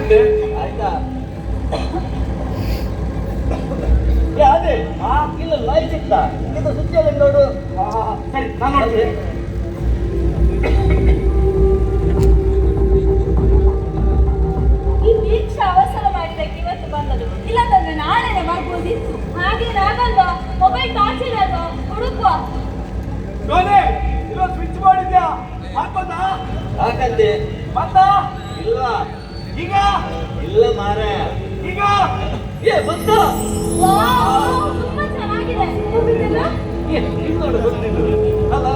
ತಂದೆ ಆಯ್ತಾ ಅದೇ ಇಲ್ಲ ಲೈಟ್ ಇತ್ತ ಇದು ಸುದ್ದಿಯಲ್ಲಿ ನೋಡು. ಸರಿ ನಾನು ನೋಡ್ತೀನಿ. ಈ ದೀಕ್ಷಾ ಅವಸರ ಮಾಡಿದಕ್ಕೆ ಇವತ್ತು ಬಂದದು, ಇಲ್ಲಂತಂದ್ರೆ ನಾಳೆನೆ ಮಾಡ್ಬೋದಿತ್ತು. ಹಾಗೇನಾಗಲ್ವಾ? ಮೊಬೈಲ್ ಟಾರ್ಚ್ ಇರಲ್ವಾ? ಹುಡುಕುವ. ಇಲ್ಲ ಸ್ವಿಚ್ ಮಾಡಿದ್ಯಾ? ಹಾಕೋದಾ? ಹಾಕಂತೆ ಮತ್ತ ಇಲ್ಲ ಈಗ ಇಲ್ಲ ಮಾರೆ ಈಗ ಬಂತ ವಾವ್, ತುಂಬಾ ಚೆನ್ನಾಗಿದೆ. ಹೋಗುದಿಲ್ಲ? ನೋಡು ಗೊತ್ತಿಲ್ಲ ಅಲ್ಲ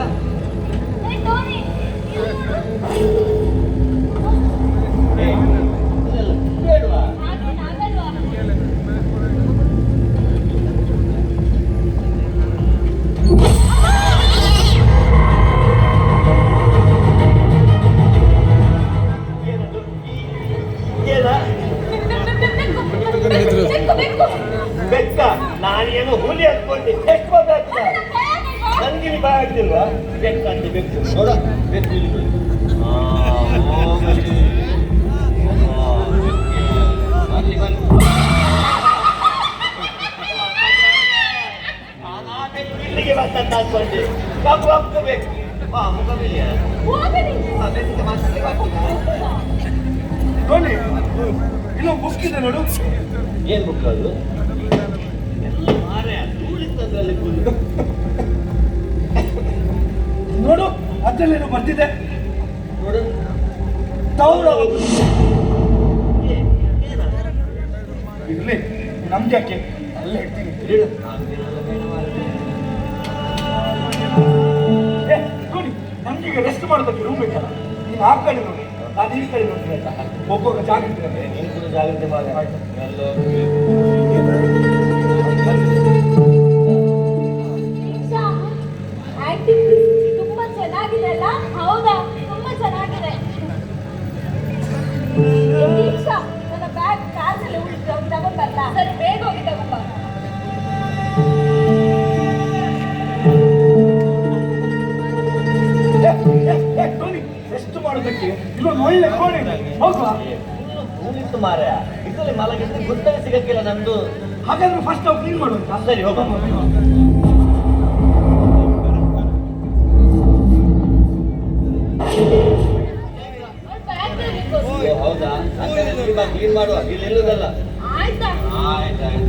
ಏ ಟೋನಿ, ಇಲ್ಲಿ ನೋಡು. ಬೇಡವಾ? ಹಾಗೇನಾಗಲ್ವಾ? ಬೆಕ್ಕ ನಾನೇನು ಹುಲಿ ಅನ್ಕೊಂಡೆ. ಎಷ್ಟು ಬೇಕು ನಂಗೆ ಬಾಗ್ದಿಲ್ವಾ? ಬೆಕ್ಕ ಅಂತ ಬೆಕ್ಕು ನೋಡ ಬೆಕ್ಕು ಇಲ್ಲಿ ಇಲ್ಲಿಗೆ ಬಂದಂತ ಅನ್ಕೊಂಡೆ. ಕಬ್ಬು ಹಾಕ್ಕೋಬೇಕು. ಮುಖಮಿಲ್ಲ ಬೆಕ್ಕಿಗೆ ಮಾತಾಡಿ ಟೋನಿ ಇನ್ನೂ ಬುಕ್ ಇದೆ ನೋಡು. ಏನ್ ಬುಕ್ ಅದು? ಧೂಳಿತ್ತಂದ್ರಲ್ಲಿ ನೋಡು ಅದ್ರಲ್ಲೇನು ಬರ್ತಿದೆ ನೋಡು. ಇರ್ಲಿ ನಮ್ಗೆ ಯಾಕೆ, ಅಲ್ಲೇ ಇಡ್ತೀನಿ. ನೋಡಿ ನಮ್ಗೀಗ ರೆಸ್ಟ್ ಮಾಡೋದಕ್ಕೆ ರೂಮ್ ಬೇಕಲ್ಲ. ನೀನು ಆ ಕಡೆ ನೋಡಿ, ನಾನು ಈ ಕಡೆ ನೋಡಿ ಆಯ್ತಾ? ಒಬ್ಬೊಬ್ಬ ಜಾಗ್ರತೆ ನೀನು ಜಾಗ್ರತೆ ಮಾಡಿ. ಆಕ್ಟಿಂಗ್ ತುಂಬಾ ಚೆನ್ನಾಗಿದೆ ಅಲ್ಲ? ಹೌದಾ, ತುಂಬಾ ಚೆನ್ನಾಗಿದೆ. ದೀಕ್ಷಾ, ನನ್ನ ಬ್ಯಾಗ್ ಕಾರಲ್ಲಿ ಉಳಿದು ತಗೊಂಡ್ಬರ್ಲಾ? ಸರಿ, ಬೇಗ ಹೋಗಿ ತಗೊಂಬ. ಟೋನಿ ರೆಸ್ಟ್ ಮಾಡೋದಕ್ಕೆ ಇಲ್ಲೊಂದು ಒಳ್ಳೆ ಕೋಣೆ ಇದೆ, ಹೌದಾ? ಹೂವಿತ್ತು ಮಾರ ಇದರಲ್ಲಿ ಮಲಗಿದ್ರೆ ಗುರ್ತವೇ ಸಿಗಕ್ಕಿಲ್ಲ ನಂದು. ಹಾಗಾದ್ರೆ ಫಸ್ಟ್ ನಾವು ಕ್ಲೀನ್ ಮಾಡುವಂತ. ಸರಿ ಹೋಗ. ಹೌದಾ? ಕ್ಲೀನ್ ಮಾಡುವ, ಇಲ್ಲಿ ಎಲ್ಲದಲ್ಲ. ಆಯ್ತಾ? ಆಯ್ತಾಯ್ತು.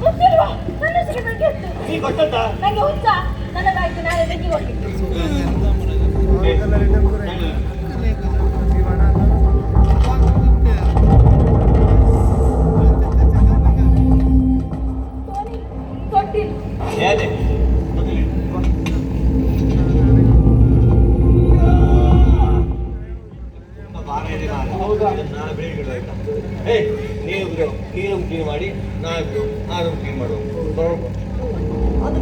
ಗೊತ್ತಿಲ್ವಾ? ನನ್ನ ಹೆಸರಿಗೆ ಬಗ್ಗೆ ಇತ್ತು. ನೀ ಗೊತ್ತಂತ ನಂಗೆ ಹುಚ್ಚ. ನನ್ನ ಬ್ಯಾಗ್ ನಾಳೆ ತೆಗಿ ಹೋಗಿ. ಕೊಟ್ಟಿಲ್ಲ. ನೀವು ಕ್ಲೀನ್ ಮಾಡಿ, ನಾನು ಕ್ಲೀನ್ ಮಾಡುವ. ಅದು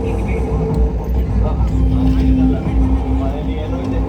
ಮನೆಯಲ್ಲಿ ಏನೋ ಇದೆ.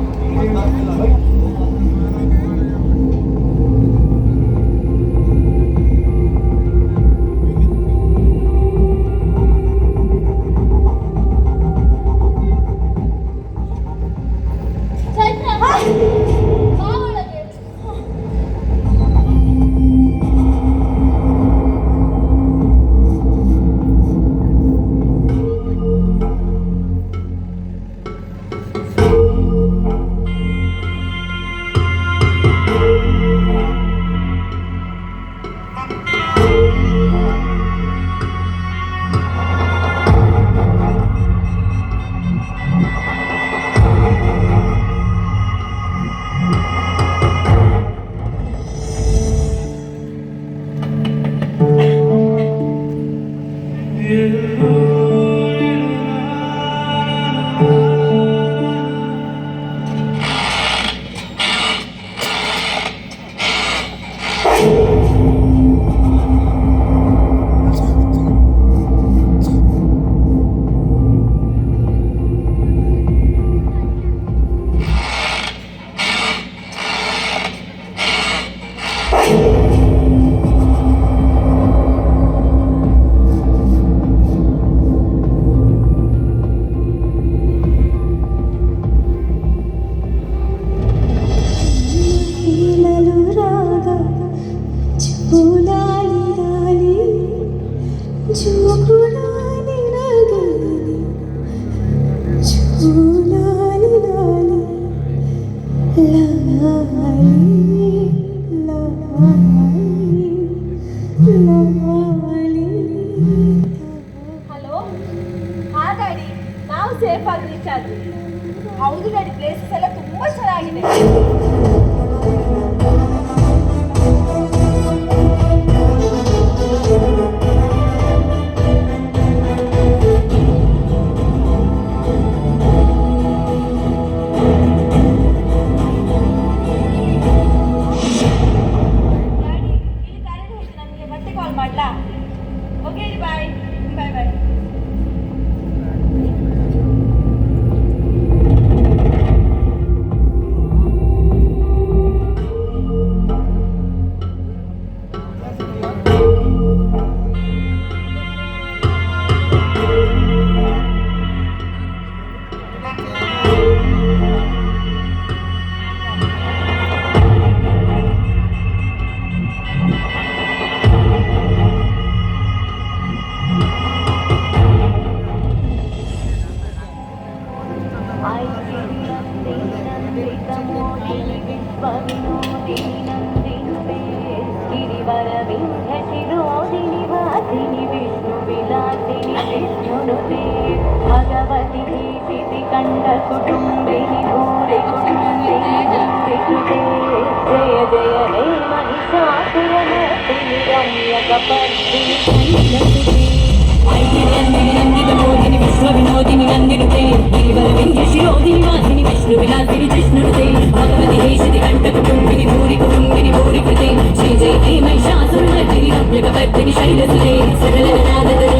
ಹಲೋ, ಹಾಗಾಡಿ ನಾವು ಸೇಫ್ ಆಗಿ ರೀಚ್ ಆದ್ವಿ. ಹೌದು ಗಾಡಿ, ಪ್ಲೇಸಸ್ ಎಲ್ಲ ತುಂಬಾ ಚೆನ್ನಾಗಿದೆ. ಗಾಡಿ ಇಲ್ಲಿ ಕರೆಂಟ್ ಹೋಯ್ತು, ನನಗೆ ಮತ್ತೆ ಕಾಲ್ ಮಾಡ್ಲಾ? ಓಕೆ, ಬಾಯ್ ಬಾಯ್ ಬಾಯ್. भगवती प्रीति कंड कुटुंबिनी भूरि कुटुंबिनी जय जय हे महिषासुरमर्दिनि रम्यकपर्दिनि नंदिनी विश्वविनोदिनी नंदिनुते गिरिवरविंध्य शिरोदिनि वासिनि विष्णुविलासिनि जिष्णुनुते भगवती हेशिति कंठ कुटुंबिनि भूरि कृते श्री जय हे महिषासुरमर्दिनि रम्यकपर्दिनि शैलसुते सकलनादतु